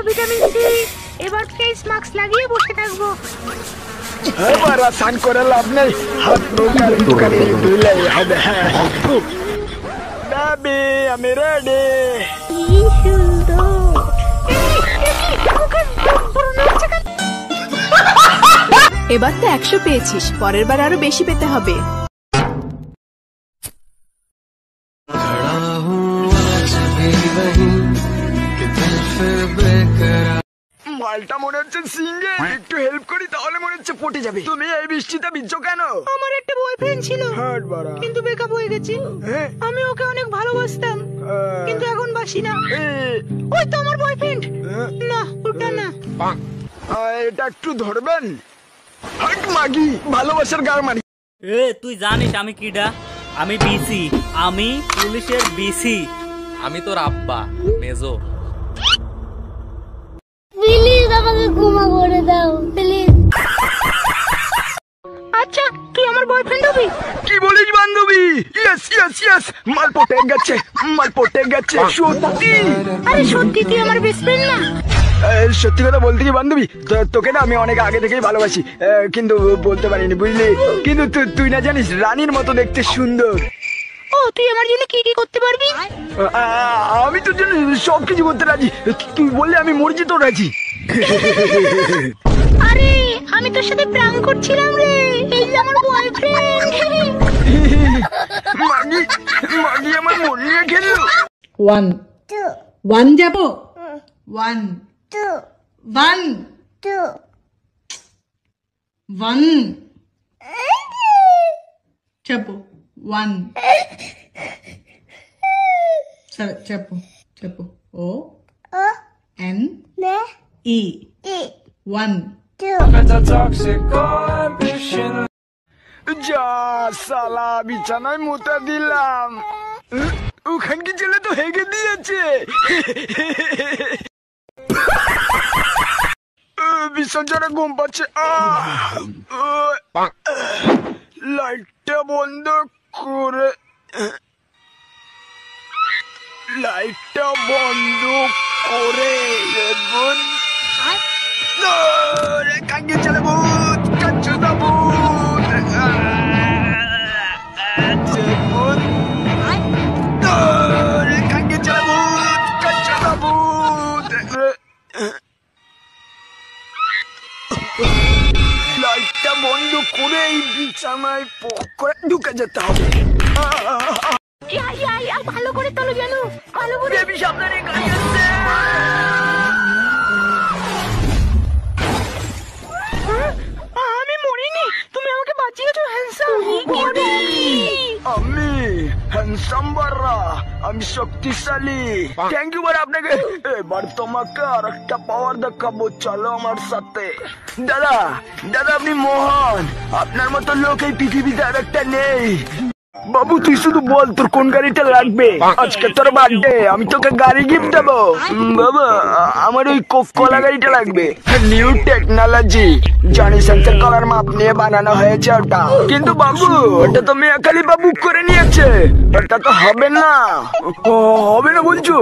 Vitamin C. এবার face mask লাগিয়ে বসে থাকবো। এবার আসান করে লাভ নেই, হাত মুখ আর দোকানে ধুলেই হবে। বেবি আমি রেডি। কি সুন্দর। এবার তো 100 পেয়েছিস, পরের বার আরো বেশি পেতে হবে। মালটা মনে হচ্ছে সিঙ্গে, একটু হেল্প করি তাহলে মনে হচ্ছে পটে যাবে। তুমি এই বৃষ্টিতে ভিজছো কেন? আমার একটা বয়ফ্রেন্ড ছিল, কিন্তু ব্রেকআপ হয়ে গেছে। আমি ওকে অনেক ভালোবাসতাম, কিন্তু এখন বাসি না। ওই তো আমার বয়ফ্রেন্ড। না ওটা না। এটা একটু ধরবেন? হাট মাগি, ভালোবাসার গার মারি। তুই জানিস আমি কিডা? আমি বিসি, আমি পুলিশের বিসি। আমি তোর আব্বা মেজো। প্লিজ আমাকে ক্ষমা করে দাও প্লিজ। আচ্ছা তুই আমার বয়ফ্রেন্ড হবি? কি বলিস বান্ধবী? ইয়েস ইয়েস ইয়েস, মাল পটে গেছে, মাল পটে গেছে সত্যি। আরে সত্যি তুই আমার বেস্ট ফ্রেন্ড না? সত্যি কথা বলতে কি বান্ধবী, তোকে না আমি অনেক আগে থেকেই ভালোবাসি, কিন্তু বলতে পারিনি বুঝলি। কিন্তু তুই না জানিস রানীর মতো দেখতে সুন্দর। ও তুই আমার জন্য কি কি করতে পারবি? আমি তোর জন্য সবকিছু করতে রাজি, তুই বললে আমি মরজি তো রাজি। আরে আমি তোর সাথে প্র্যাঙ্ক করছিলাম রে, এই যে আমার বয়ফ্রেন্ড। মাগি মাগি আমার মন নিয়ে খেললো। 1 1 যাবো 1 1 1 যাবো 1 যাবো যাবো ও N E 1 যা সালা বিছানায় মুতা দিলাম, ওখানকে ছেলে তো হেগে দিয়েছে। ভীষণ জোরে ঘুম পাচ্ছে। লাইটটা বন্ধ করে, লাইটটা বন্ধ করে কাকে চলে ভূত, কাচ্চু দা ভূত, কাকে চলে ভূত, কাচ্চু দা ভূত। লাইটটা বন্ধ করে এই বিছানায় পক করে ঢুকে যেতে হবে। ভালো করে তোলো যেন, ভালো করে। বেবি সামনে গাড়ি আসছে। আমি মরিনি, তুমি আমাকে বাঁচিয়েছো হ্যান্ডসাম। আমি হ্যান্ডসাম বাররা, আমি শক্তিশালী। থ্যাংক ইউ বার আপনাকে। এবার তোমাকে আর একটা পাওয়ার দেখাবো, চলো আমার সাথে। দাদা দাদা আপনি মহান, আপনার মতো লোক এই পৃথিবীতে আর একটা নেই। বাবু তুই শুধু বল তোর কোন গাড়িটা লাগবে, আজকে তোর বার্থডে, আমি তোকে গাড়ি গিফট দেবো। বাবা আমার ওই কোক কলা গাড়িটা লাগবে, নিউ টেকনোলজি, জনি সেন্সর কলার মাপ নিয়ে বানানো হয়েছে ওটা। কিন্তু বাবু ওটা তো মেয়াখালী বাবু করে নিয়েছে, ওটা তো হবে না। হবে না বলছো?